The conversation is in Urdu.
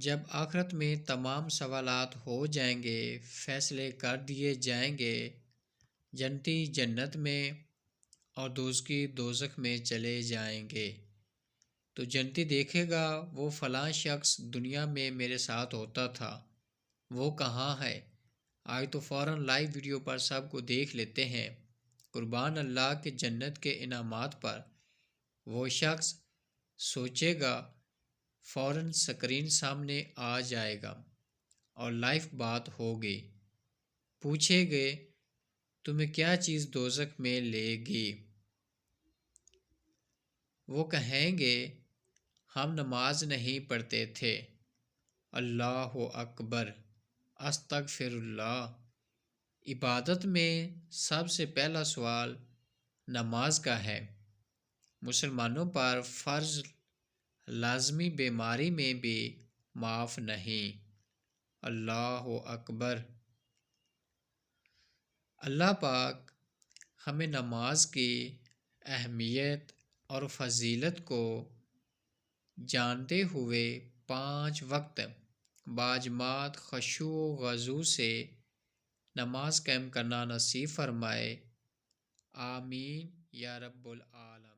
جب آخرت میں تمام سوالات ہو جائیں گے، فیصلے کر دیے جائیں گے، جنتی جنت میں اور دوزخی دوزخ میں چلے جائیں گے، تو جنتی دیکھے گا وہ فلاں شخص دنیا میں میرے ساتھ ہوتا تھا، وہ کہاں ہے؟ آج تو فوراً لائیو ویڈیو پر سب کو دیکھ لیتے ہیں۔ قربان اللہ کے جنت کے انعامات پر وہ شخص سوچے گا، فوراً سکرین سامنے آ جائے گا اور لائیو بات ہوگی۔ پوچھے گے تمہیں کیا چیز دوزخ میں لے گی؟ وہ کہیں گے ہم نماز نہیں پڑھتے تھے۔ اللہ اکبر، استغفر اللہ۔ عبادت میں سب سے پہلا سوال نماز کا ہے۔ مسلمانوں پر فرض لازمی بیماری میں بھی معاف نہیں۔ اللہ اکبر۔ اللہ پاک ہمیں نماز کی اہمیت اور فضیلت کو جانتے ہوئے 5 وقت باجماعت خشوع و خضوع سے نماز قائم کرنا نصیب فرمائے۔ آمین یا رب العالمین۔